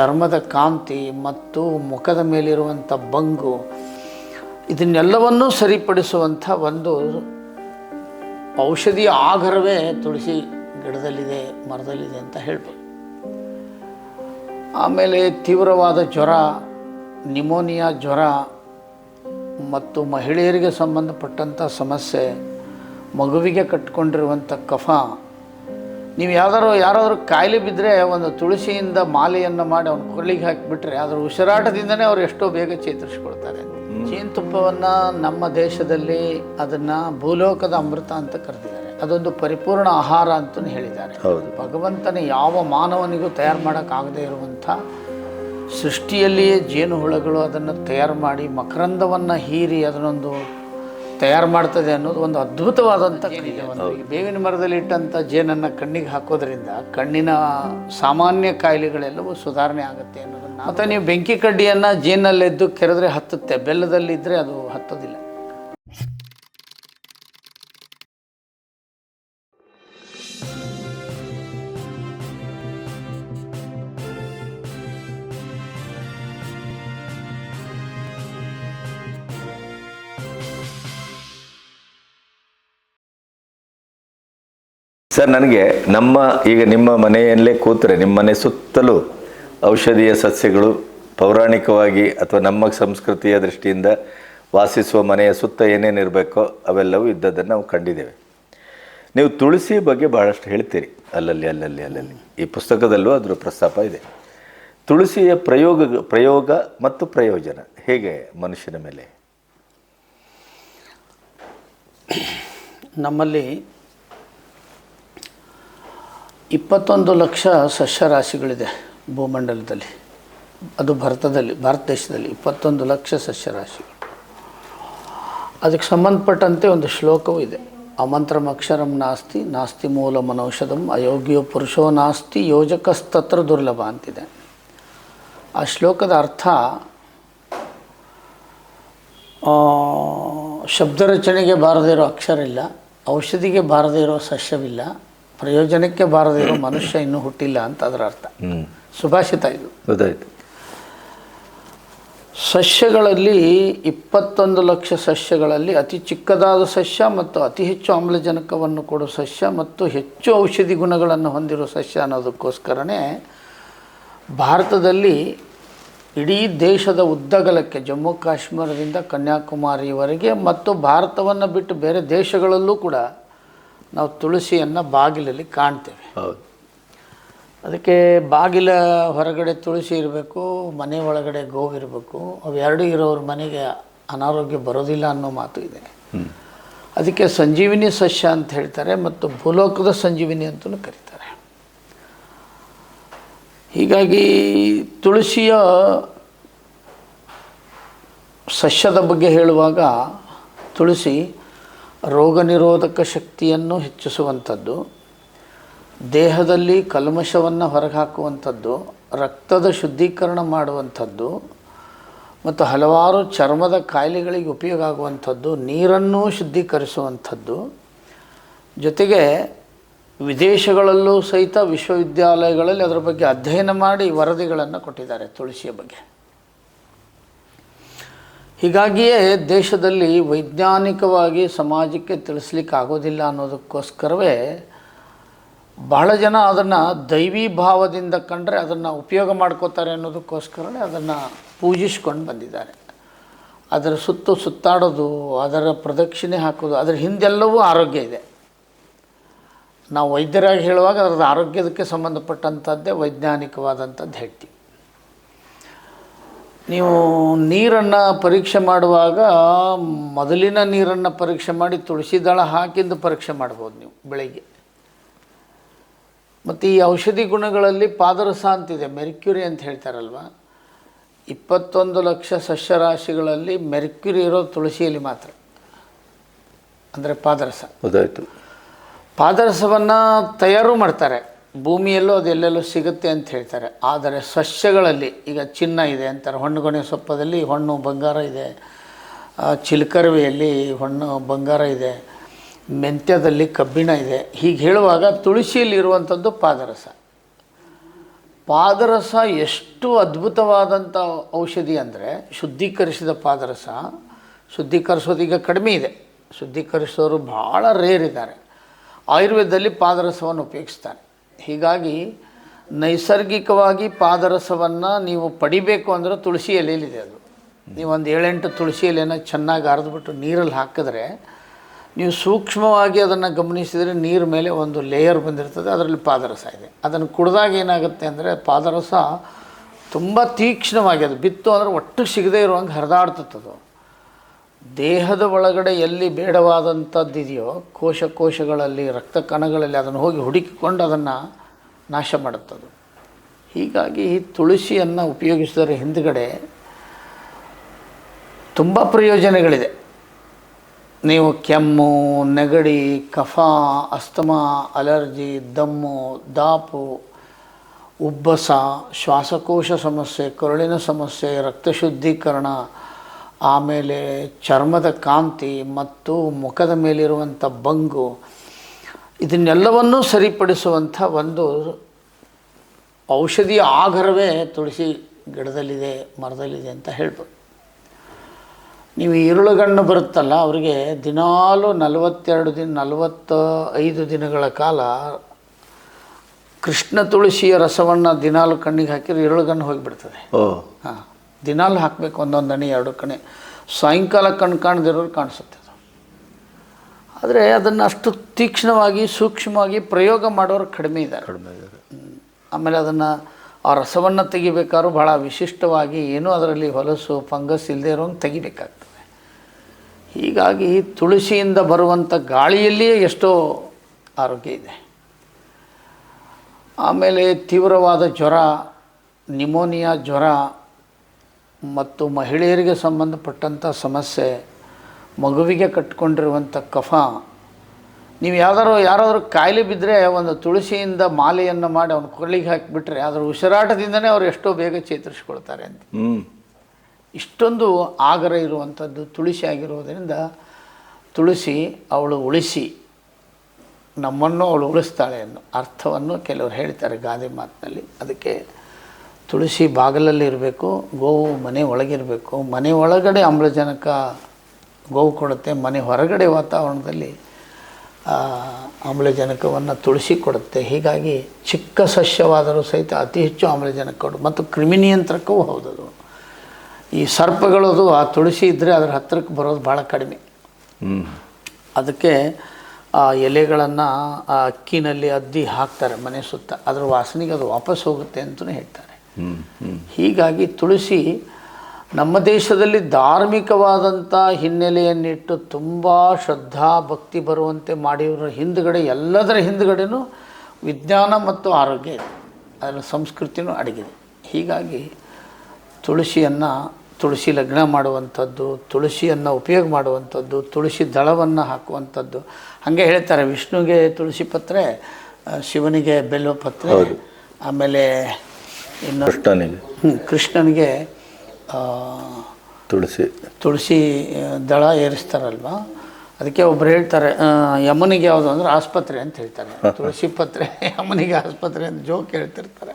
ಚರ್ಮದ ಕಾಂತಿ ಮತ್ತು ಮುಖದ ಮೇಲಿರುವಂಥ ಬಂಗು ಇದನ್ನೆಲ್ಲವನ್ನೂ ಸರಿಪಡಿಸುವಂಥ ಒಂದು ಔಷಧಿಯ ಆಗರವೇ ತುಳಸಿ ಗಿಡದಲ್ಲಿದೆ, ಮರದಲ್ಲಿದೆ ಅಂತ ಹೇಳ್ಬೋದು. ಆಮೇಲೆ ತೀವ್ರವಾದ ಜ್ವರ, ನಿಮೋನಿಯಾ ಜ್ವರ ಮತ್ತು ಮಹಿಳೆಯರಿಗೆ ಸಂಬಂಧಪಟ್ಟಂಥ ಸಮಸ್ಯೆ, ಮಗುವಿಗೆ ಕಟ್ಕೊಂಡಿರುವಂಥ ಕಫ, ನೀವು ಯಾರಾದರೂ ಕಾಯಿಲೆ ಬಿದ್ದರೆ ಒಂದು ತುಳಸಿಯಿಂದ ಮಾಲೆಯನ್ನು ಮಾಡಿ ಅವನ ಕೊರಳಿಗೆ ಹಾಕಿಬಿಟ್ರೆ ಅದರ ಉಸಿರಾಟದಿಂದನೇ ಅವರು ಎಷ್ಟೋ ಬೇಗ ಚೇತರಿಸ್ಕೊಳ್ತಾರೆ. ಜೇನುತುಪ್ಪವನ್ನು ನಮ್ಮ ದೇಶದಲ್ಲಿ ಅದನ್ನು ಭೂಲೋಕದ ಅಮೃತ ಅಂತ ಕರೆದಿದ್ದಾರೆ. ಅದೊಂದು ಪರಿಪೂರ್ಣ ಆಹಾರ ಅಂತಲೂ ಹೇಳಿದ್ದಾರೆ. ಭಗವಂತನ ಯಾವ ಮಾನವನಿಗೂ ತಯಾರು ಮಾಡೋಕ್ಕಾಗದೇ ಇರುವಂಥ ಸೃಷ್ಟಿಯಲ್ಲಿಯೇ ಜೇನುಹುಳಗಳು ಅದನ್ನು ತಯಾರು ಮಾಡಿ ಮಕರಂದವನ್ನು ಹೀರಿ ಅದನ್ನೊಂದು ತಯಾರು ಮಾಡ್ತದೆ ಅನ್ನೋದು ಒಂದು ಅದ್ಭುತವಾದಂಥ ಕ್ರಿಯೆ. ಬೇವಿನ ಮರದಲ್ಲಿ ಇಟ್ಟಂಥ ಜೇನನ್ನು ಕಣ್ಣಿಗೆ ಹಾಕೋದ್ರಿಂದ ಕಣ್ಣಿನ ಸಾಮಾನ್ಯ ಕಾಯಿಲೆಗಳೆಲ್ಲವೂ ಸುಧಾರಣೆ ಆಗುತ್ತೆ ಅನ್ನೋದನ್ನು. ಮತ್ತು ನೀವು ಬೆಂಕಿ ಕಡ್ಡಿಯನ್ನು ಜೇನಲ್ಲೆದ್ದು ಕೆರೆದ್ರೆ ಹತ್ತುತ್ತೆ, ಬೆಲ್ಲದಲ್ಲಿದ್ದರೆ ಅದು ಹತ್ತೋದಿಲ್ಲ. ಸರ್, ನನಗೆ ಈಗ ನಿಮ್ಮ ಮನೆಯಲ್ಲೇ ಕೂತರೆ ನಿಮ್ಮ ಮನೆ ಸುತ್ತಲೂ ಔಷಧೀಯ ಸಸ್ಯಗಳು ಪೌರಾಣಿಕವಾಗಿ ಅಥವಾ ನಮ್ಮ ಸಂಸ್ಕೃತಿಯ ದೃಷ್ಟಿಯಿಂದ ವಾಸಿಸುವ ಮನೆಯ ಸುತ್ತ ಏನೇನಿರಬೇಕೋ ಅವೆಲ್ಲವೂ ಇದ್ದದ್ದನ್ನು ನಾವು ಕಂಡಿದ್ದೇವೆ. ನೀವು ತುಳಸಿ ಬಗ್ಗೆ ಭಾಳಷ್ಟು ಹೇಳ್ತೀರಿ, ಅಲ್ಲಲ್ಲಿ. ಈ ಪುಸ್ತಕದಲ್ಲೂ ಅದರ ಪ್ರಸ್ತಾಪ ಇದೆ. ತುಳಸಿಯ ಪ್ರಯೋಗ ಮತ್ತು ಪ್ರಯೋಜನ ಹೇಗೆ ಮನುಷ್ಯನ ಮೇಲೆ? ನಮ್ಮಲ್ಲಿ 21 ಲಕ್ಷ ಸಸ್ಯರಾಶಿಗಳಿದೆ ಭೂಮಂಡಲದಲ್ಲಿ. ಅದು ಭಾರತ ದೇಶದಲ್ಲಿ 21 ಲಕ್ಷ ಸಸ್ಯರಾಶಿಗಳು. ಅದಕ್ಕೆ ಸಂಬಂಧಪಟ್ಟಂತೆ ಒಂದು ಶ್ಲೋಕವೂ ಇದೆ. ಅಮಂತ್ರಮಕ್ಷರಂ ನಾಸ್ತಿ ನಾಸ್ತಿ ಮೂಲ ಮನೌಷಧಂ ಅಯೋಗ್ಯೋ ಪುರುಷೋ ನಾಸ್ತಿ ಯೋಜಕಸ್ತತ್ರ ದುರ್ಲಭ ಅಂತಿದೆ. ಆ ಶ್ಲೋಕದ ಅರ್ಥ, ಶಬ್ದರಚನೆಗೆ ಬಾರದೇ ಇರೋ ಅಕ್ಷರ ಇಲ್ಲ, ಔಷಧಿಗೆ ಬಾರದೇ ಇರೋ ಸಸ್ಯವಿಲ್ಲ, ಪ್ರಯೋಜನಕ್ಕೆ ಬಾರದೇ ಇರೋ ಮನುಷ್ಯ ಇನ್ನೂ ಹುಟ್ಟಿಲ್ಲ ಅಂತ ಅದರ ಅರ್ಥ. ಸುಭಾಷಿತ ಇದು. ಗೊತ್ತಾಯಿತು. ಸಸ್ಯಗಳಲ್ಲಿ 21 ಲಕ್ಷ ಸಸ್ಯಗಳಲ್ಲಿ ಅತಿ ಚಿಕ್ಕದಾದ ಸಸ್ಯ ಮತ್ತು ಅತಿ ಹೆಚ್ಚು ಆಮ್ಲಜನಕವನ್ನು ಕೊಡೋ ಸಸ್ಯ ಮತ್ತು ಹೆಚ್ಚು ಔಷಧಿ ಗುಣಗಳನ್ನು ಹೊಂದಿರೋ ಸಸ್ಯ ಅನ್ನೋದಕ್ಕೋಸ್ಕರನೇ ಭಾರತದಲ್ಲಿ ಇಡೀ ದೇಶದ ಉದ್ದಗಲಕ್ಕೆ ಜಮ್ಮು ಕಾಶ್ಮೀರದಿಂದ ಕನ್ಯಾಕುಮಾರಿಯವರೆಗೆ ಮತ್ತು ಭಾರತವನ್ನು ಬಿಟ್ಟು ಬೇರೆ ದೇಶಗಳಲ್ಲೂ ಕೂಡ ನಾವು ತುಳಸಿಯನ್ನು ಬಾಗಿಲಲ್ಲಿ ಕಾಣ್ತೇವೆ. ಅದಕ್ಕೆ ಬಾಗಿಲ ಹೊರಗಡೆ ತುಳಸಿ ಇರಬೇಕು, ಮನೆ ಒಳಗಡೆ ಗೋವಿರಬೇಕು. ಅವೆರಡೂ ಇರೋರ ಮನೆಗೆ ಅನಾರೋಗ್ಯ ಬರೋದಿಲ್ಲ ಅನ್ನೋ ಮಾತು ಇದೆ. ಅದಕ್ಕೆ ಸಂಜೀವಿನಿ ಸಸ್ಯ ಅಂತ ಹೇಳ್ತಾರೆ ಮತ್ತು ಭೂಲೋಕದ ಸಂಜೀವಿನಿ ಅಂತಲೂ ಕರೀತಾರೆ. ಹೀಗಾಗಿ ತುಳಸಿಯ ಸಸ್ಯದ ಬಗ್ಗೆ ಹೇಳುವಾಗ ತುಳಸಿ ರೋಗ ನಿರೋಧಕ ಶಕ್ತಿಯನ್ನು ಹೆಚ್ಚಿಸುವಂಥದ್ದು, ದೇಹದಲ್ಲಿ ಕಲ್ಮಶವನ್ನು ಹೊರಗೆ ಹಾಕುವಂಥದ್ದು, ರಕ್ತದ ಶುದ್ಧೀಕರಣ ಮಾಡುವಂಥದ್ದು ಮತ್ತು ಹಲವಾರು ಚರ್ಮದ ಕಾಯಿಲೆಗಳಿಗೆ ಉಪಯೋಗ ಆಗುವಂಥದ್ದು, ನೀರನ್ನು ಶುದ್ಧೀಕರಿಸುವಂಥದ್ದು. ಜೊತೆಗೆ ವಿದೇಶಗಳಲ್ಲೂ ಸಹಿತ ವಿಶ್ವವಿದ್ಯಾಲಯಗಳಲ್ಲಿ ಅದರ ಬಗ್ಗೆ ಅಧ್ಯಯನ ಮಾಡಿ ವರದಿಗಳನ್ನು ಕೊಟ್ಟಿದ್ದಾರೆ ತುಳಸಿಯ ಬಗ್ಗೆ. ಹೀಗಾಗಿಯೇ ದೇಶದಲ್ಲಿ ವೈಜ್ಞಾನಿಕವಾಗಿ ಸಮಾಜಕ್ಕೆ ತಿಳಿಸ್ಲಿಕ್ಕೆ ಆಗೋದಿಲ್ಲ ಅನ್ನೋದಕ್ಕೋಸ್ಕರವೇ ಬಹಳ ಜನ ಅದನ್ನು ದೈವಿ ಭಾವದಿಂದ ಕಂಡರೆ ಅದನ್ನು ಉಪಯೋಗ ಮಾಡ್ಕೋತಾರೆ ಅನ್ನೋದಕ್ಕೋಸ್ಕರನೇ ಅದನ್ನು ಪೂಜಿಸ್ಕೊಂಡು ಬಂದಿದ್ದಾರೆ. ಅದರ ಸುತ್ತಾಡೋದು, ಅದರ ಪ್ರದಕ್ಷಿಣೆ ಹಾಕೋದು, ಅದರ ಹಿಂದೆಲ್ಲವೂ ಆರೋಗ್ಯ ಇದೆ. ನಾವು ವೈದ್ಯರಾಗಿ ಹೇಳುವಾಗ ಅದರ ಆರೋಗ್ಯದಕ್ಕೆ ಸಂಬಂಧಪಟ್ಟಂಥದ್ದೇ ವೈಜ್ಞಾನಿಕವಾದಂಥದ್ದು ಹೇಳ್ತೀವಿ. ನೀವು ನೀರನ್ನು ಪರೀಕ್ಷೆ ಮಾಡುವಾಗ ಮೊದಲಿನ ನೀರನ್ನು ಪರೀಕ್ಷೆ ಮಾಡಿ ತುಳಸಿ ದಳ ಹಾಕಿಂದು ಪರೀಕ್ಷೆ ಮಾಡ್ಬೋದು ನೀವು ಬೆಳಗ್ಗೆ. ಮತ್ತು ಈ ಔಷಧಿ ಗುಣಗಳಲ್ಲಿ ಪಾದರಸ ಅಂತಿದೆ, ಮೆರ್ಕ್ಯುರಿ ಅಂತ ಹೇಳ್ತಾರಲ್ವ. 21 ಲಕ್ಷ ಸಸ್ಯರಾಶಿಗಳಲ್ಲಿ ಮೆರ್ಕ್ಯುರಿ ಇರೋ ತುಳಸಿಯಲ್ಲಿ ಮಾತ್ರ, ಅಂದರೆ ಪಾದರಸ. ಗೊತ್ತಾಯಿತು. ಪಾದರಸವನ್ನು ತಯಾರು ಮಾಡ್ತಾರೆ, ಭೂಮಿಯಲ್ಲೂ ಅದೆಲ್ಲೆಲ್ಲೂ ಸಿಗುತ್ತೆ ಅಂತ ಹೇಳ್ತಾರೆ. ಆದರೆ ಸಸ್ಯಗಳಲ್ಲಿ ಈಗ ಚಿನ್ನ ಇದೆ ಅಂತಾರೆ, ಹೊಣ್ಣುಗೊನೆ ಸೊಪ್ಪದಲ್ಲಿ ಹೊಣ್ಣು ಬಂಗಾರ ಇದೆ, ಚಿಲಕರವೆಯಲ್ಲಿ ಹೊಣ್ಣು ಬಂಗಾರ ಇದೆ, ಮೆಂತ್ಯದಲ್ಲಿ ಕಬ್ಬಿಣ ಇದೆ. ಹೀಗೆ ಹೇಳುವಾಗ ತುಳಸಿಯಲ್ಲಿ ಇರುವಂಥದ್ದು ಪಾದರಸ. ಪಾದರಸ ಎಷ್ಟು ಅದ್ಭುತವಾದಂಥ ಔಷಧಿ ಅಂದರೆ, ಶುದ್ಧೀಕರಿಸಿದ ಪಾದರಸ, ಶುದ್ಧೀಕರಿಸೋದು ಈಗ ಕಡಿಮೆ ಇದೆ, ಶುದ್ಧೀಕರಿಸೋರು ಭಾಳ ರೇರ್ ಇದ್ದಾರೆ. ಆಯುರ್ವೇದದಲ್ಲಿ ಪಾದರಸವನ್ನು ಉಪಯೋಗಿಸ್ತಾರೆ. ಹೀಗಾಗಿ ನೈಸರ್ಗಿಕವಾಗಿ ಪಾದರಸವನ್ನು ನೀವು ಪಡಿಬೇಕು ಅಂದರೆ ತುಳಸಿ ಎಲೆಯಲ್ಲಿದೆ. ಅದು ನೀವು ಒಂದು 7-8 ತುಳಸಿ ಎಲೆನ ಚೆನ್ನಾಗಿ ಅರೆದ್ಬಿಟ್ಟು ನೀರಲ್ಲಿ ಹಾಕಿದ್ರೆ, ನೀವು ಸೂಕ್ಷ್ಮವಾಗಿ ಅದನ್ನು ಗಮನಿಸಿದರೆ ನೀರ ಮೇಲೆ ಒಂದು ಲೇಯರ್ ಬಂದಿರ್ತದೆ, ಅದರಲ್ಲಿ ಪಾದರಸ ಇದೆ. ಅದನ್ನು ಕುಡಿದಾಗ ಏನಾಗುತ್ತೆ ಅಂದರೆ, ಪಾದರಸ ತುಂಬ ತೀಕ್ಷ್ಣವಾಗಿ, ಅದು ಬಿತ್ತು ಅಂದರೆ ಒಟ್ಟು ಸಿಗದೇ ಇರುವಂಗೆ ಹರಿದಾಡ್ತದದು. ದೇಹದ ಒಳಗಡೆ ಎಲ್ಲಿ ಬೇಡವಾದಂಥದ್ದು ಇದೆಯೋ, ಕೋಶಗಳಲ್ಲಿ, ರಕ್ತ ಕಣಗಳಲ್ಲಿ ಅದನ್ನು ಹೋಗಿ ಹುಡುಕಿಕೊಂಡು ಅದನ್ನು ನಾಶ ಮಾಡುತ್ತದು. ಹೀಗಾಗಿ ತುಳಸಿಯನ್ನು ಉಪಯೋಗಿಸಿದರೆ ಹಿಂದುಗಡೆ ತುಂಬ ಪ್ರಯೋಜನಗಳಿದೆ. ನೀವು ಕೆಮ್ಮು, ನೆಗಡಿ, ಕಫ, ಅಸ್ತಮಾ, ಅಲರ್ಜಿ, ದಮ್ಮು, ದಾಪು, ಉಬ್ಬಸ, ಶ್ವಾಸಕೋಶ ಸಮಸ್ಯೆ, ಕರುಳಿನ ಸಮಸ್ಯೆ, ರಕ್ತ ಶುದ್ಧೀಕರಣ, ಆಮೇಲೆ ಚರ್ಮದ ಕಾಂತಿ ಮತ್ತು ಮುಖದ ಮೇಲಿರುವಂಥ ಬಂಗು, ಇದನ್ನೆಲ್ಲವನ್ನೂ ಸರಿಪಡಿಸುವಂಥ ಒಂದು ಔಷಧಿಯ ಆಗರವೇ ತುಳಸಿ ಗಿಡದಲ್ಲಿದೆ, ಮರದಲ್ಲಿದೆ ಅಂತ ಹೇಳ್ಬೋದು. ನೀವು ಈರುಳುಗಣ್ಣು ಬರುತ್ತಲ್ಲ, ಅವರಿಗೆ ದಿನಾಲೂ 45 ದಿನಗಳ ಕಾಲ ಕೃಷ್ಣ ತುಳಸಿಯ ರಸವನ್ನು ದಿನಾಲು ಕಣ್ಣಿಗೆ ಹಾಕಿದ್ರೆ ಈರುಳುಗಣ್ಣು ಹೋಗಿಬಿಡ್ತದೆ. ಹಾಂ, ದಿನಾಲು ಹಾಕಬೇಕು, ಒಂದೊಂದು ಹನಿ 2 ಕಣೆ. ಸಾಯಂಕಾಲ ಕಣ್ಣು ಕಾಣದಿರೋರು ಕಾಣಿಸುತ್ತೆ ಅದು. ಆದರೆ ಅದನ್ನು ಅಷ್ಟು ತೀಕ್ಷ್ಣವಾಗಿ, ಸೂಕ್ಷ್ಮವಾಗಿ ಪ್ರಯೋಗ ಮಾಡೋರು ಕಡಿಮೆ ಇದ್ದಾರೆ. ಆಮೇಲೆ ಅದನ್ನು, ಆ ರಸವನ್ನು ತೆಗಿಬೇಕಾದ್ರೂ ಭಾಳ ವಿಶಿಷ್ಟವಾಗಿ, ಏನೂ ಅದರಲ್ಲಿ ಹೊಲಸು ಫಂಗಸ್ ಇಲ್ಲದೆ ಇರೋಂಗೆ ತೆಗಿಬೇಕಾಗ್ತದೆ. ಹೀಗಾಗಿ ತುಳಸಿಯಿಂದ ಬರುವಂಥ ಗಾಳಿಯಲ್ಲಿಯೇ ಎಷ್ಟೋ ಆರೋಗ್ಯ ಇದೆ. ಆಮೇಲೆ ತೀವ್ರವಾದ ಜ್ವರ, ನಿಮೋನಿಯಾ ಜ್ವರ ಮತ್ತು ಮಹಿಳೆಯರಿಗೆ ಸಂಬಂಧಪಟ್ಟಂಥ ಸಮಸ್ಯೆ, ಮಗುವಿಗೆ ಕಟ್ಟಿಕೊಂಡಿರುವಂಥ ಕಫ, ನೀವು ಯಾರಾದರೂ ಕಾಯಿಲೆ ಬಿದ್ದರೆ ಒಂದು ತುಳಸಿಯಿಂದ ಮಾಲೆಯನ್ನು ಮಾಡಿ ಅವನ ಕೊರಳಿಗೆ ಹಾಕಿಬಿಟ್ರೆ ಅದರ ಉಸಿರಾಟದಿಂದನೇ ಅವರು ಎಷ್ಟೋ ಬೇಗ ಚೇತರಿಸ್ಕೊಳ್ತಾರೆ ಅಂತ. ಇಷ್ಟೊಂದು ಆಗರ ಇರುವಂಥದ್ದು ತುಳಸಿ ಆಗಿರುವುದರಿಂದ, ತುಳಸಿ ಅವಳು ಉಳಿಸಿ ನಮ್ಮನ್ನು ಅವಳು ಉಳಿಸ್ತಾಳೆ ಅನ್ನೋ ಅರ್ಥವನ್ನು ಕೆಲವರು ಹೇಳ್ತಾರೆ ಗಾದೆ ಮಾತಿನಲ್ಲಿ. ಅದಕ್ಕೆ ತುಳಸಿ ಬಾಗಿಲಲ್ಲಿ ಇರಬೇಕು, ಗೋವು ಮನೆ ಒಳಗಿರಬೇಕು. ಮನೆ ಒಳಗಡೆ ಆಮ್ಲಜನಕ ಗೋವು ಕೊಡುತ್ತೆ, ಮನೆ ಹೊರಗಡೆ ವಾತಾವರಣದಲ್ಲಿ ಆಮ್ಲಜನಕವನ್ನು ತುಳಸಿ ಕೊಡುತ್ತೆ. ಹೀಗಾಗಿ ಚಿಕ್ಕ ಸಸ್ಯವಾದರೂ ಸಹಿತ ಅತಿ ಹೆಚ್ಚು ಆಮ್ಲಜನಕ ಕೊಡು, ಮತ್ತು ಕ್ರಿಮಿ ನಿಯಂತ್ರಕವೂ ಹೌದದು. ಈ ಸರ್ಪಗಳದು ಆ ತುಳಸಿ ಇದ್ದರೆ ಅದರ ಹತ್ತಿರಕ್ಕೆ ಬರೋದು ಭಾಳ ಕಡಿಮೆ. ಅದಕ್ಕೆ ಆ ಎಲೆಗಳನ್ನು ಆ ಅಕ್ಕಿನಲ್ಲಿ ಅದ್ದಿ ಹಾಕ್ತಾರೆ ಮನೆ ಸುತ್ತ, ಅದರ ವಾಸನೆಗೆ ಅದು ವಾಪಸ್ ಹೋಗುತ್ತೆ ಅಂತಲೂ ಹೇಳ್ತಾರೆ. ಹೀಗಾಗಿ ತುಳಸಿ ನಮ್ಮ ದೇಶದಲ್ಲಿ ಧಾರ್ಮಿಕವಾದಂಥ ಹಿನ್ನೆಲೆಯನ್ನಿಟ್ಟು ತುಂಬ ಶ್ರದ್ಧಾ ಭಕ್ತಿ ಬರುವಂತೆ ಮಾಡಿರೋ ಹಿಂದುಗಡೆ, ಎಲ್ಲದರ ಹಿಂದುಗಡೆನೂ ವಿಜ್ಞಾನ ಮತ್ತು ಆರೋಗ್ಯ ಇದೆ, ಅದರ ಸಂಸ್ಕೃತಿನೂ ಅಡಗಿದೆ. ಹೀಗಾಗಿ ತುಳಸಿ ಲಗ್ನ ಮಾಡುವಂಥದ್ದು, ತುಳಸಿಯನ್ನು ಉಪಯೋಗ ಮಾಡುವಂಥದ್ದು, ತುಳಸಿ ದಳವನ್ನು ಹಾಕುವಂಥದ್ದು. ಹಾಗೆ ಹೇಳ್ತಾರೆ, ವಿಷ್ಣುವಿಗೆ ತುಳಸಿ ಪತ್ರೆ, ಶಿವನಿಗೆ ಬೆಲ್ಲ ಪತ್ರೆ, ಆಮೇಲೆ ಕೃಷ್ಣನಿಗೆ ತುಳಸಿ ದಳ ಏರಿಸ್ತಾರಲ್ವ. ಅದಕ್ಕೆ ಒಬ್ರು ಹೇಳ್ತಾರೆ, ಯಮನಿಗೆ ಯಾವುದು ಅಂದರೆ ಆಸ್ಪತ್ರೆ ಅಂತ ಹೇಳ್ತಾರೆ, ತುಳಸಿ ಪತ್ರೆ ಯಮನಿಗೆ ಆಸ್ಪತ್ರೆ ಅಂತ ಜೋಕ್ ಹೇಳ್ತಿರ್ತಾರೆ.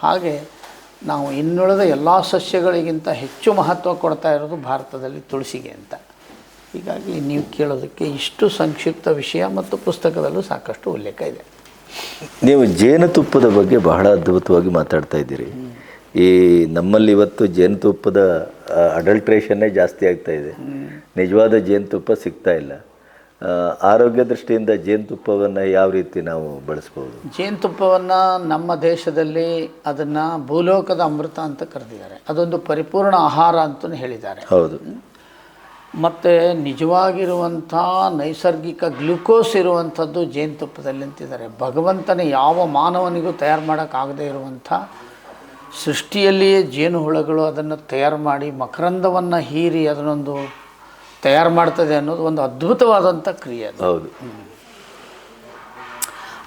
ಹಾಗೆ ನಾವು ಇನ್ನುಳಿದ ಎಲ್ಲ ಸಸ್ಯಗಳಿಗಿಂತ ಹೆಚ್ಚು ಮಹತ್ವ ಕೊಡ್ತಾ ಇರೋದು ಭಾರತದಲ್ಲಿ ತುಳಸಿಗೆ ಅಂತ. ಹೀಗಾಗಿ ನೀವು ಕೇಳೋದಕ್ಕೆ ಇಷ್ಟು ಸಂಕ್ಷಿಪ್ತ ವಿಷಯ, ಮತ್ತು ಪುಸ್ತಕದಲ್ಲೂ ಸಾಕಷ್ಟು ಉಲ್ಲೇಖ ಇದೆ. ನೀವು ಜೇನುತುಪ್ಪದ ಬಗ್ಗೆ ಬಹಳ ಅದ್ಭುತವಾಗಿ ಮಾತಾಡ್ತಾ ಇದ್ದೀರಿ. ಈ ನಮ್ಮಲ್ಲಿ ಇವತ್ತು ಜೇನುತುಪ್ಪದ ಅಡಲ್ಟ್ರೇಷನ್ನೇ ಜಾಸ್ತಿ ಆಗ್ತಾ ಇದೆ, ನಿಜವಾದ ಜೇನುತುಪ್ಪ ಸಿಗ್ತಾ ಇಲ್ಲ. ಆರೋಗ್ಯ ದೃಷ್ಟಿಯಿಂದ ಜೇನುತುಪ್ಪವನ್ನು ಯಾವ ರೀತಿ ನಾವು ಬಳಸ್ಬೋದು? ಜೇನುತುಪ್ಪವನ್ನು ನಮ್ಮ ದೇಶದಲ್ಲಿ ಅದನ್ನು ಭೂಲೋಕದ ಅಮೃತ ಅಂತ ಕರೆದಿದ್ದಾರೆ. ಅದೊಂದು ಪರಿಪೂರ್ಣ ಆಹಾರ ಅಂತಲೂ ಹೇಳಿದ್ದಾರೆ. ಹೌದು. ಮತ್ತು ನಿಜವಾಗಿರುವಂಥ ನೈಸರ್ಗಿಕ ಗ್ಲುಕೋಸ್ ಇರುವಂಥದ್ದು ಜೇನುತುಪ್ಪದಲ್ಲಿ ಅಂತಿದ್ದಾರೆ. ಭಗವಂತನೇ ಯಾವ ಮಾನವನಿಗೂ ತಯಾರು ಮಾಡೋಕ್ಕಾಗದೇ ಇರುವಂಥ ಸೃಷ್ಟಿಯಲ್ಲಿಯೇ ಜೇನುಹುಳಗಳು ಅದನ್ನು ತಯಾರು ಮಾಡಿ ಮಕರಂದವನ್ನು ಹೀರಿ ಅದನ್ನೊಂದು ತಯಾರು ಮಾಡ್ತದೆ ಅನ್ನೋದು ಒಂದು ಅದ್ಭುತವಾದಂಥ ಕ್ರಿಯೆ ಅದು. ಹೌದು.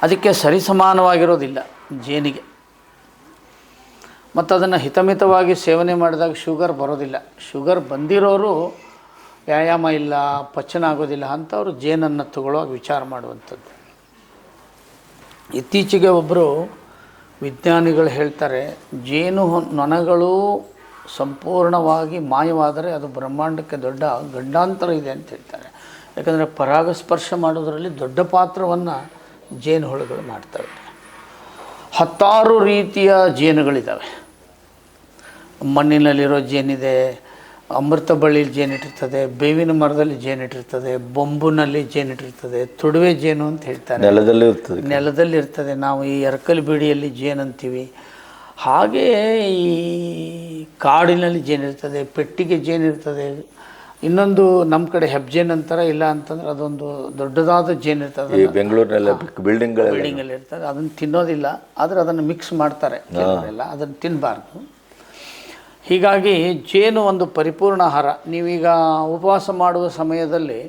ಅದಕ್ಕೆ ಸರಿಸಮಾನವಾಗಿರೋದಿಲ್ಲ ಜೇನಿಗೆ. ಮತ್ತು ಅದನ್ನು ಹಿತಮಿತವಾಗಿ ಸೇವನೆ ಮಾಡಿದಾಗ ಶುಗರ್ ಬರೋದಿಲ್ಲ. ಶುಗರ್ ಬಂದಿರೋರು ವ್ಯಾಯಾಮ ಇಲ್ಲ, ಪಚನ ಆಗೋದಿಲ್ಲ ಅಂಥವ್ರು ಜೇನನ್ನು ತಗೊಳ್ಳುವಾಗ ವಿಚಾರ ಮಾಡುವಂಥದ್ದು. ಇತ್ತೀಚೆಗೆ ಒಬ್ಬರು ವಿಜ್ಞಾನಿಗಳು ಹೇಳ್ತಾರೆ ಜೇನು ನೊಣಗಳು ಸಂಪೂರ್ಣವಾಗಿ ಮಾಯವಾದರೆ ಅದು ಬ್ರಹ್ಮಾಂಡಕ್ಕೆ ದೊಡ್ಡ ಗಂಡಾಂತರ ಇದೆ ಅಂತ ಹೇಳ್ತಾರೆ. ಯಾಕಂದರೆ ಪರಾಗಸ್ಪರ್ಶ ಮಾಡೋದರಲ್ಲಿ ದೊಡ್ಡ ಪಾತ್ರವನ್ನು ಜೇನುಹುಳುಗಳು ಮಾಡ್ತವೆ. 10 ರೀತಿಯ ಜೇನುಗಳಿದ್ದಾವೆ. ಮಣ್ಣಿನಲ್ಲಿರೋ ಜೇನಿದೆ, ಅಮೃತ ಬಳ್ಳಿಲಿ ಜೇನಿಟ್ಟಿರ್ತದೆ, ಬೇವಿನ ಮರದಲ್ಲಿ ಜೇನಿಟ್ಟಿರ್ತದೆ, ಬೊಂಬುನಲ್ಲಿ ಜೇನಿಟ್ಟಿರ್ತದೆ, ತುಡುವೆ ಜೇನು ಅಂತ ಹೇಳ್ತಾರೆ, ನೆಲದಲ್ಲಿರ್ತದೆ. ನಾವು ಈ ಅರ್ಕಲ್ ಬೀಡಿಯಲ್ಲಿ ಜೇನು ಅಂತೀವಿ. ಹಾಗೆಯೇ ಈ ಕಾಡಿನಲ್ಲಿ ಜೇನಿರ್ತದೆ, ಪೆಟ್ಟಿಗೆ ಜೇನಿರ್ತದೆ. ಇನ್ನೊಂದು ನಮ್ಮ ಕಡೆ ಹೆಬ್ಜೇನು ಅಂತಾರೆ, ಇಲ್ಲ ಅಂತಂದ್ರೆ ಅದೊಂದು ದೊಡ್ಡದಾದ ಜೇನು ಇರ್ತದೆ, ಬೆಂಗಳೂರಿನೆಲ್ಲ ಬಿಲ್ಡಿಂಗಲ್ಲಿ ಇರ್ತದೆ. ಅದನ್ನು ತಿನ್ನೋದಿಲ್ಲ, ಆದರೆ ಅದನ್ನು ಮಿಕ್ಸ್ ಮಾಡ್ತಾರೆ ಕೆಲವರೆಲ್ಲ, ಅದನ್ನು ತಿನ್ನಬಾರ್ದು. ಹೀಗಾಗಿ ಜೇನು ಒಂದು ಪರಿಪೂರ್ಣ ಆಹಾರ. ನೀವೀಗ ಉಪವಾಸ ಮಾಡುವ ಸಮಯದಲ್ಲಿ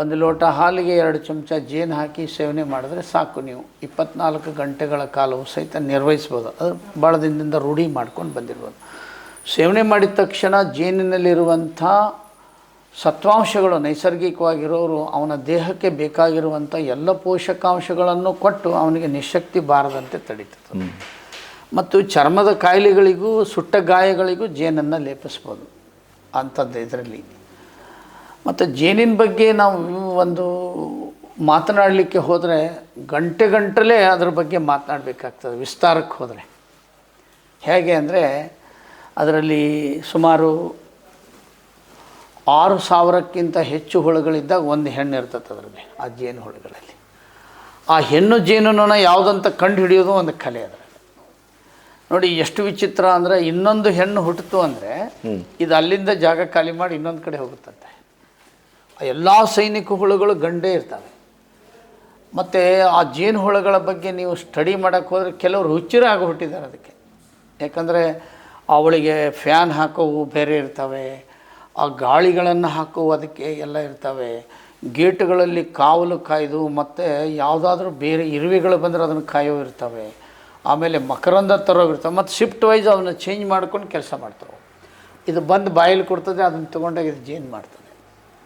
1 ಲೋಟ ಹಾಲಿಗೆ 2 ಚಮಚ ಜೇನು ಹಾಕಿ ಸೇವನೆ ಮಾಡಿದ್ರೆ ಸಾಕು. ನೀವು 24 ಗಂಟೆಗಳ ಕಾಲವು ಸಹಿತ ನಿರ್ವಹಿಸ್ಬೋದು. ಅದು ಭಾಳ ದಿನದಿಂದ ರೂಢಿ ಮಾಡ್ಕೊಂಡು ಬಂದಿರ್ಬೋದು. ಸೇವನೆ ಮಾಡಿದ ತಕ್ಷಣ ಜೇನಿನಲ್ಲಿರುವಂಥ ಸತ್ವಾಂಶಗಳು ನೈಸರ್ಗಿಕವಾಗಿರೋರು ಅವನ ದೇಹಕ್ಕೆ ಬೇಕಾಗಿರುವಂಥ ಎಲ್ಲ ಪೋಷಕಾಂಶಗಳನ್ನು ಕೊಟ್ಟು ಅವನಿಗೆ ನಿಶಕ್ತಿ ಬಾರದಂತೆ ತಡೀತದೆ. ಮತ್ತು ಚರ್ಮದ ಕಾಯಿಲೆಗಳಿಗೂ ಸುಟ್ಟ ಗಾಯಗಳಿಗೂ ಜೇನನ್ನು ಲೇಪಿಸ್ಬೋದು ಅಂಥದ್ದು ಇದರಲ್ಲಿ. ಮತ್ತು ಜೇನಿನ ಬಗ್ಗೆ ನಾವು ಒಂದು ಮಾತನಾಡಲಿಕ್ಕೆ ಹೋದರೆ ಗಂಟೆಗಟ್ಟಲೆ ಅದರ ಬಗ್ಗೆ ಮಾತನಾಡಬೇಕಾಗ್ತದೆ ವಿಸ್ತಾರಕ್ಕೆ ಹೋದರೆ. ಹೇಗೆ ಅಂದರೆ ಅದರಲ್ಲಿ ಸುಮಾರು 6,000ಕ್ಕಿಂತ ಹೆಚ್ಚು ಹುಳುಗಳಿದ್ದಾಗ ಒಂದು ಹೆಣ್ಣು ಇರ್ತದೆ ಅದರಲ್ಲಿ, ಆ ಜೇನು ಹುಳುಗಳಲ್ಲಿ. ಆ ಹೆಣ್ಣು ಜೇನುನೊಣ ಯಾವುದಂತ ಕಂಡು ಹಿಡಿಯೋದು ಒಂದು ಕಲೆ ಅದರಲ್ಲಿ. ನೋಡಿ ಎಷ್ಟು ವಿಚಿತ್ರ ಅಂದರೆ, ಇನ್ನೊಂದು ಹೆಣ್ಣು ಹುಟ್ಟಿತು ಅಂದರೆ ಇದು ಅಲ್ಲಿಂದ ಜಾಗ ಖಾಲಿ ಮಾಡಿ ಇನ್ನೊಂದು ಕಡೆ ಹೋಗುತ್ತಂತೆ. ಎಲ್ಲ ಸೈನಿಕ ಹುಳುಗಳು ಗಂಡೇ ಇರ್ತವೆ. ಮತ್ತು ಆ ಜೇನು ಹುಳುಗಳ ಬಗ್ಗೆ ನೀವು ಸ್ಟಡಿ ಮಾಡೋಕ್ಕೆ ಹೋದರೆ ಕೆಲವರು ಹುಚ್ಚರೇ ಆಗಿ ಹುಟ್ಟಿದ್ದಾರೆ ಅದಕ್ಕೆ. ಯಾಕಂದರೆ ಅವಳಿಗೆ ಫ್ಯಾನ್ ಹಾಕೋವು ಬೇರೆ ಇರ್ತವೆ, ಆ ಗಾಳಿಗಳನ್ನು ಹಾಕುವು ಅದಕ್ಕೆ ಎಲ್ಲ ಇರ್ತವೆ, ಗೇಟುಗಳಲ್ಲಿ ಕಾವಲು ಕಾಯ್ದು, ಮತ್ತು ಯಾವುದಾದ್ರೂ ಬೇರೆ ಇರುವೆಗಳು ಬಂದರೆ ಅದನ್ನು ಕಾಯೋ ಇರ್ತವೆ, ಆಮೇಲೆ ಮಕರಂದ ತರೋಗಿರ್ತವೆ, ಮತ್ತು ಶಿಫ್ಟ್ ವೈಸ್ ಅವನ್ನ ಚೇಂಜ್ ಮಾಡ್ಕೊಂಡು ಕೆಲಸ ಮಾಡ್ತವೆ. ಇದು ಬಂದು ಬಾಯಲ್ಲಿ ಕೊಡ್ತದೆ, ಅದನ್ನು ತೊಗೊಂಡಾಗ ಇದು ಜೇನು ಮಾಡ್ತದೆ.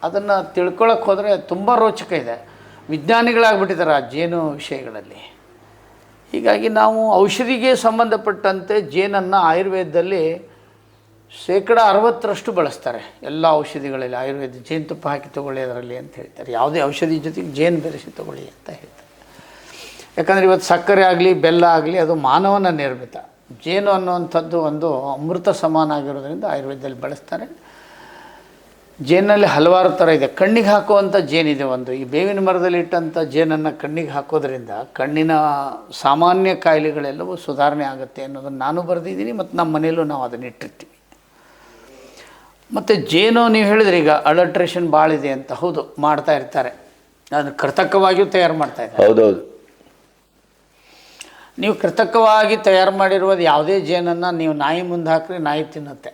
ಅದನ್ನು ತಿಳ್ಕೊಳಕ್ಕೆ ಹೋದರೆ ತುಂಬ ರೋಚಕ ಇದೆ. ವಿಜ್ಞಾನಿಗಳಾಗ್ಬಿಟ್ಟಿದ್ದಾರೆ ಆ ಜೇನು ವಿಷಯಗಳಲ್ಲಿ. ಹೀಗಾಗಿ ನಾವು ಔಷಧಿಗೆ ಸಂಬಂಧಪಟ್ಟಂತೆ ಜೇನನ್ನು ಆಯುರ್ವೇದದಲ್ಲಿ 60% ಬಳಸ್ತಾರೆ. ಎಲ್ಲ ಔಷಧಿಗಳಲ್ಲಿ ಆಯುರ್ವೇದ ಜೇನುತುಪ್ಪ ಹಾಕಿ ತೊಗೊಳ್ಳಿ ಅದರಲ್ಲಿ ಅಂತ ಹೇಳ್ತಾರೆ. ಯಾವುದೇ ಔಷಧಿ ಜೊತೆಗೆ ಜೇನು ಬೆರೆಸಿ ತೊಗೊಳ್ಳಿ ಅಂತ ಹೇಳ್ತಾರೆ. ಯಾಕಂದರೆ ಇವತ್ತು ಸಕ್ಕರೆ ಆಗಲಿ ಬೆಲ್ಲ ಆಗಲಿ ಅದು ಮಾನವನ ನಿರ್ಮಿತ. ಜೇನು ಅನ್ನುವಂಥದ್ದು ಒಂದು ಅಮೃತ ಸಮಾನ ಆಗಿರೋದ್ರಿಂದ ಆಯುರ್ವೇದದಲ್ಲಿ ಬಳಸ್ತಾರೆ. ಜೇನಲ್ಲಿ ಹಲವಾರು ಥರ ಇದೆ. ಕಣ್ಣಿಗೆ ಹಾಕುವಂಥ ಜೇನಿದೆ ಒಂದು. ಈ ಬೇವಿನ ಮರದಲ್ಲಿ ಇಟ್ಟಂಥ ಜೇನನ್ನು ಕಣ್ಣಿಗೆ ಹಾಕೋದ್ರಿಂದ ಕಣ್ಣಿನ ಸಾಮಾನ್ಯ ಕಾಯಿಲೆಗಳೆಲ್ಲವೂ ಸುಧಾರಣೆ ಆಗುತ್ತೆ ಅನ್ನೋದನ್ನು ನಾನು ಬರೆದಿದ್ದೀನಿ, ಮತ್ತು ನಮ್ಮ ಮನೆಯಲ್ಲೂ ನಾವು ಅದನ್ನು ಇಟ್ಟಿರ್ತೀವಿ. ಮತ್ತು ಜೇನು ನೀವು ಹೇಳಿದ್ರಿ ಈಗ ಅಡಲ್ಟ್ರೇಷನ್ ಭಾಳ ಇದೆ ಅಂತ. ಹೌದು, ಮಾಡ್ತಾ ಇರ್ತಾರೆ. ಅದನ್ನು ಕೃತಕವಾಗಿಯೂ ತಯಾರು ಮಾಡ್ತಾಯಿದ್ದಾರೆ. ಹೌದೌದು. ನೀವು ಕೃತಕವಾಗಿ ತಯಾರು ಮಾಡಿರುವುದು ಯಾವುದೇ ಜೇನನ್ನು ನೀವು ನಾಯಿ ಮುಂದೆ ಹಾಕಿದ್ರೆ ನಾಯಿ ತಿನ್ನುತ್ತೆ.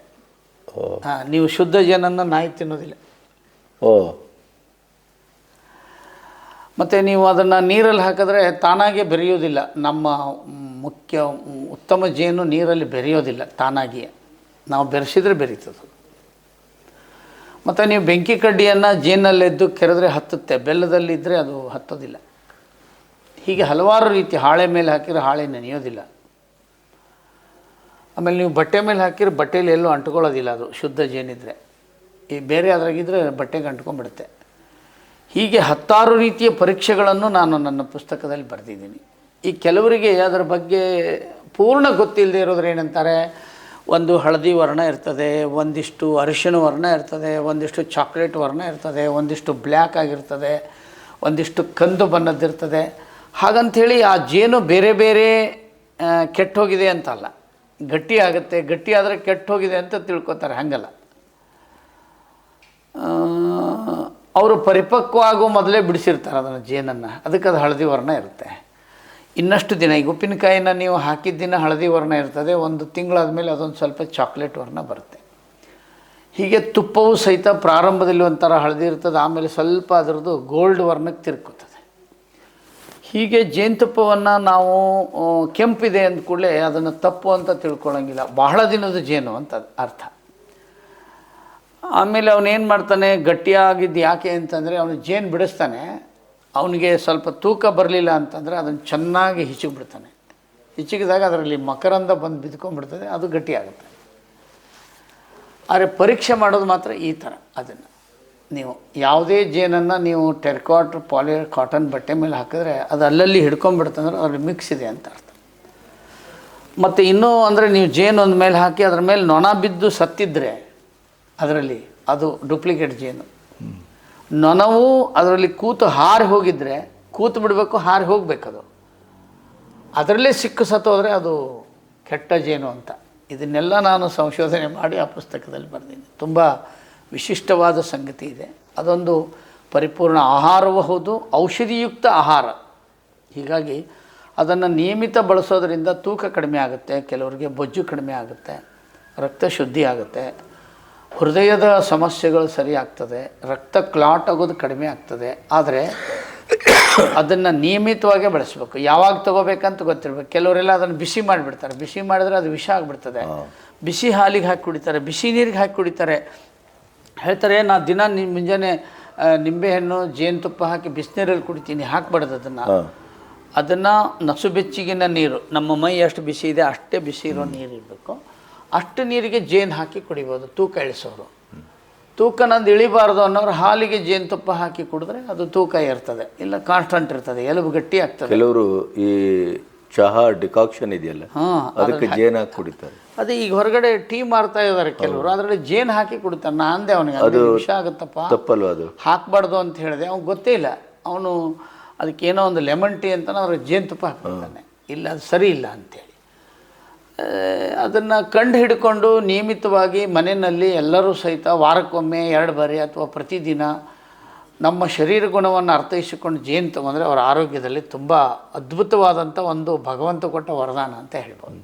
ನೀವು ಶುದ್ಧ ಜೇನನ್ನು ನಾಯಿ ತಿನ್ನೋದಿಲ್ಲ. ಮತ್ತು ನೀವು ಅದನ್ನು ನೀರಲ್ಲಿ ಹಾಕಿದ್ರೆ ತಾನಾಗೆ ಬೆರೆಯೋದಿಲ್ಲ. ನಮ್ಮ ಮುಖ್ಯ ಉತ್ತಮ ಜೇನು ನೀರಲ್ಲಿ ಬೆರೆಯೋದಿಲ್ಲ ತಾನಾಗಿಯೇ, ನಾವು ಬೆರೆಸಿದ್ರೆ ಬೆರೀತದೆ. ಮತ್ತು ನೀವು ಬೆಂಕಿ ಕಡ್ಡಿಯನ್ನು ಜೇನಲ್ಲೆದ್ದು ಕೆರೆದ್ರೆ ಹತ್ತುತ್ತೆ, ಬೆಲ್ಲದಲ್ಲಿದ್ದರೆ ಅದು ಹತ್ತೋದಿಲ್ಲ. ಹೀಗೆ ಹಲವಾರು ರೀತಿ. ಹಾಳೆ ಮೇಲೆ ಹಾಕಿದ್ರೆ ಹಾಳೆ ನೆನೆಯೋದಿಲ್ಲ. ಆಮೇಲೆ ನೀವು ಬಟ್ಟೆ ಮೇಲೆ ಹಾಕಿದ್ರೆ ಬಟ್ಟೆಯಲ್ಲಿ ಎಲ್ಲೂ ಅಂಟ್ಕೊಳ್ಳೋದಿಲ್ಲ, ಅದು ಶುದ್ಧ ಜೇನಿದ್ರೆ. ಈ ಬೇರೆ ಅದ್ರಾಗಿದ್ದರೆ ಬಟ್ಟೆಗೆ ಅಂಟ್ಕೊಂಡ್ಬಿಡುತ್ತೆ. ಹೀಗೆ 10 ರೀತಿಯ ಪರೀಕ್ಷೆಗಳನ್ನು ನಾನು ನನ್ನ ಪುಸ್ತಕದಲ್ಲಿ ಬರೆದಿದ್ದೀನಿ. ಈ ಕೆಲವರಿಗೆ ಅದರ ಬಗ್ಗೆ ಪೂರ್ಣ ಗೊತ್ತಿಲ್ಲದೆ ಇರೋದ್ರೆ ಏನಂತಾರೆ, ಒಂದು ಹಳದಿ ವರ್ಣ ಇರ್ತದೆ, ಒಂದಿಷ್ಟು ಅರಿಶಿಣ ವರ್ಣ ಇರ್ತದೆ, ಒಂದಿಷ್ಟು ಚಾಕ್ಲೇಟ್ ವರ್ಣ ಇರ್ತದೆ, ಒಂದಿಷ್ಟು ಬ್ಲ್ಯಾಕ್ ಆಗಿರ್ತದೆ, ಒಂದಿಷ್ಟು ಕಂದು ಬಣ್ಣದ್ದಿರ್ತದೆ. ಹಾಗಂಥೇಳಿ ಆ ಜೇನು ಬೇರೆ ಬೇರೆ ಕೆಟ್ಟೋಗಿದೆ ಅಂತಲ್ಲ, ಗಟ್ಟಿ ಆಗುತ್ತೆ. ಗಟ್ಟಿ ಆದರೆ ಕೆಟ್ಟೋಗಿದೆ ಅಂತ ತಿಳ್ಕೊತಾರೆ. ಹಾಗಲ್ಲ, ಅವರು ಪರಿಪಕ್ವ ಆಗೋ ಮೊದಲೇ ಬಿಡಿಸಿರ್ತಾರೆ ಅದನ್ನು ಜೇನನ್ನು, ಅದಕ್ಕೆ ಅದು ಹಳದಿ ವರ್ಣ ಇರುತ್ತೆ. ಇನ್ನಷ್ಟು ದಿನ ಈಗ ಉಪ್ಪಿನಕಾಯಿನ ನೀವು ಹಾಕಿದ ದಿನ ಹಳದಿ ವರ್ಣ ಇರ್ತದೆ, 1 ತಿಂಗಳಾದ ಮೇಲೆ ಅದೊಂದು ಸ್ವಲ್ಪ ಚಾಕ್ಲೇಟ್ ವರ್ಣ ಬರುತ್ತೆ. ಹೀಗೆ ತುಪ್ಪವು ಸಹಿತ ಪ್ರಾರಂಭದಲ್ಲಿ ಒಂಥರ ಹಳದಿ ಇರ್ತದೆ, ಆಮೇಲೆ ಸ್ವಲ್ಪ ಅದರದ್ದು ಗೋಲ್ಡ್ ವರ್ಣಕ್ಕೆ ತಿರ್ಕೋತದೆ. ಹೀಗೆ ಜೇನುತುಪ್ಪವನ್ನು ನಾವು ಕೆಂಪಿದೆ ಅಂದ ಕೂಡಲೇ ಅದನ್ನು ತಪ್ಪು ಅಂತ ತಿಳ್ಕೊಳ್ಳೋಂಗಿಲ್ಲ. ಬಹಳ ದಿನದ ಜೇನು ಅಂತ ಅರ್ಥ. ಆಮೇಲೆ ಅವನೇನು ಮಾಡ್ತಾನೆ, ಗಟ್ಟಿಯಾಗಿದ್ದು ಯಾಕೆ ಅಂತಂದರೆ ಅವನು ಜೇನು ಬಿಡಿಸ್ತಾನೆ, ಅವನಿಗೆ ಸ್ವಲ್ಪ ತೂಕ ಬರಲಿಲ್ಲ ಅಂತಂದರೆ ಅದನ್ನು ಚೆನ್ನಾಗಿ ಹಿಚಿಬಿಡ್ತಾನೆ. ಹಿಚಕಿದಾಗ ಅದರಲ್ಲಿ ಮಕರಂದ ಬಂದು ಬಿದ್ಕೊಂಡ್ಬಿಡ್ತದೆ, ಅದು ಗಟ್ಟಿಯಾಗುತ್ತೆ. ಆದರೆ ಪರೀಕ್ಷೆ ಮಾಡೋದು ಮಾತ್ರ ಈ ಥರ. ಅದನ್ನು ನೀವು ಯಾವುದೇ ಜೇನನ್ನು ನೀವು ಟೆರ್ಕಾಟ್ ಕಾಟನ್ ಬಟ್ಟೆ ಮೇಲೆ ಹಾಕಿದ್ರೆ ಅದು ಅಲ್ಲಲ್ಲಿ ಹಿಡ್ಕೊಂಡ್ಬಿಡ್ತಂದ್ರೆ ಅದ್ರಲ್ಲಿ ಮಿಕ್ಸ್ ಇದೆ ಅಂತ ಅರ್ಥ. ಮತ್ತು ಇನ್ನೂ ಅಂದರೆ ನೀವು ಜೇನು ಒಂದು ಮೇಲೆ ಹಾಕಿ ಅದ್ರ ಮೇಲೆ ನೊಣ ಬಿದ್ದು ಸತ್ತಿದ್ದರೆ ಅದರಲ್ಲಿ ಅದು ಡೂಪ್ಲಿಕೇಟ್ ಜೇನು. ನೊಣವು ಅದರಲ್ಲಿ ಕೂತು ಹಾರಿ ಹೋಗಿದ್ದರೆ ಕೂತು ಬಿಡಬೇಕು, ಹಾರಿ ಹೋಗಬೇಕದು. ಅದರಲ್ಲೇ ಸಿಕ್ಕು ಸತ್ತೋದ್ರೆ ಅದು ಕೆಟ್ಟ ಜೇನು ಅಂತ. ಇದನ್ನೆಲ್ಲ ನಾನು ಸಂಶೋಧನೆ ಮಾಡಿ ಆ ಪುಸ್ತಕದಲ್ಲಿ ಬರೆದಿದ್ದೀನಿ. ತುಂಬ ವಿಶಿಷ್ಟವಾದ ಸಂಗತಿ ಇದೆ. ಅದೊಂದು ಪರಿಪೂರ್ಣ ಆಹಾರವೂ ಹೌದು, ಔಷಧಿಯುಕ್ತ ಆಹಾರ. ಹೀಗಾಗಿ ಅದನ್ನು ನಿಯಮಿತ ಬಳಸೋದ್ರಿಂದ ತೂಕ ಕಡಿಮೆ ಆಗುತ್ತೆ, ಕೆಲವರಿಗೆ ಬೊಜ್ಜು ಕಡಿಮೆ ಆಗುತ್ತೆ, ರಕ್ತ ಶುದ್ಧಿ ಆಗುತ್ತೆ, ಹೃದಯದ ಸಮಸ್ಯೆಗಳು ಸರಿ ಆಗ್ತದೆ, ರಕ್ತ ಕ್ಲಾಟ್ ಆಗೋದು ಕಡಿಮೆ ಆಗ್ತದೆ. ಆದರೆ ಅದನ್ನು ನಿಯಮಿತವಾಗೇ ಬಳಸಬೇಕು. ಯಾವಾಗ ತೊಗೋಬೇಕಂತ ಗೊತ್ತಿರಬೇಕು. ಕೆಲವರೆಲ್ಲ ಅದನ್ನು ಬಿಸಿ ಮಾಡಿಬಿಡ್ತಾರೆ. ಬಿಸಿ ಮಾಡಿದ್ರೆ ಅದು ವಿಷ ಆಗಿಬಿಡ್ತದೆ. ಬಿಸಿ ಹಾಲಿಗೆ ಹಾಕಿ ಕುಡಿತಾರೆ, ಬಿಸಿ ನೀರಿಗೆ ಹಾಕಿ ಕುಡಿತಾರೆ. ಹೇಳ್ತಾರೆ ನಾ ದಿನ ಮುಂಜಾನೆ ನಿಂಬೆಹಣ್ಣು ಜೇನುತುಪ್ಪ ಹಾಕಿ ಬಿಸಿನೀರಲ್ಲಿ ಕುಡಿತೀನಿ. ಹಾಕಬಾರ್ದು ಅದನ್ನು ನಸು ಬೆಚ್ಚಗಿನ ನೀರು, ನಮ್ಮ ಮೈ ಎಷ್ಟು ಬಿಸಿ ಇದೆ ಅಷ್ಟೇ ಬಿಸಿ ಇರೋ ನೀರು ಇರಬೇಕು. ಅಷ್ಟು ನೀರಿಗೆ ಜೇನು ಹಾಕಿ ಕುಡಿಬೋದು ತೂಕ ಇಳಿಸೋರು. ತೂಕ ನಂದು ಇಳಿಬಾರ್ದು ಅನ್ನೋರು ಹಾಲಿಗೆ ಜೇನುತುಪ್ಪ ಹಾಕಿ ಕುಡಿದ್ರೆ ಅದು ತೂಕ ಇರ್ತದೆ, ಇಲ್ಲ ಕಾನ್ಸ್ಟಂಟ್ ಇರ್ತದೆ, ಎಲುಬು ಗಟ್ಟಿ ಆಗ್ತದೆ. ಕೆಲವರು ಈ ಚಹಾ ಡಿಕಾಕ್ಷನ್ ಇದೆಯಲ್ಲ, ಅದಕ್ಕೆ ಜೇನು ಹಾಕಿ ಕುಡಿತಾರೆ. ಅದೇ ಈಗ ಹೊರಗಡೆ ಟೀ ಮಾರ್ತಾ ಇದ್ದಾರೆ ಕೆಲವರು, ಅದರಲ್ಲಿ ಜೇನು ಹಾಕಿ ಕುಡಿತಾರೆ. ನಾನು ಅಂದೆ ಅವನಿಗೆ ಅದು ವಿಷ ಆಗುತ್ತಪ್ಪ, ತಪ್ಪಲ್ವ ಅದು, ಹಾಕಬಾರ್ದು ಅಂತ ಹೇಳಿದೆ. ಅವ್ನಿಗೆ ಗೊತ್ತೇ ಇಲ್ಲ. ಅವನು ಅದಕ್ಕೇನೋ ಒಂದು ಲೆಮನ್ ಟೀ ಅಂತ ಅವ್ರಿಗೆ ಜೇನುತುಪ್ಪ ಹಾಕ್ಬಿಡ್ತಾನೆ. ಇಲ್ಲ ಅದು ಸರಿ ಇಲ್ಲ ಅಂಥೇಳಿ ಅದನ್ನು ಕಂಡು ಹಿಡ್ಕೊಂಡು ನಿಯಮಿತವಾಗಿ ಮನೆಯಲ್ಲಿ ಎಲ್ಲರೂ ಸಹಿತ ವಾರಕ್ಕೊಮ್ಮೆ 2 ಬಾರಿ ಅಥವಾ ಪ್ರತಿದಿನ ನಮ್ಮ ಶರೀರ ಗುಣವನ್ನು ಅರ್ಥೈಸಿಕೊಂಡು ಜೇನು ತೊಗೊಂಡ್ರೆ ಅವರ ಆರೋಗ್ಯದಲ್ಲಿ ತುಂಬ ಅದ್ಭುತವಾದಂಥ ಒಂದು ಭಗವಂತ ಕೊಟ್ಟ ವರದಾನ ಅಂತ ಹೇಳ್ಬೋದು.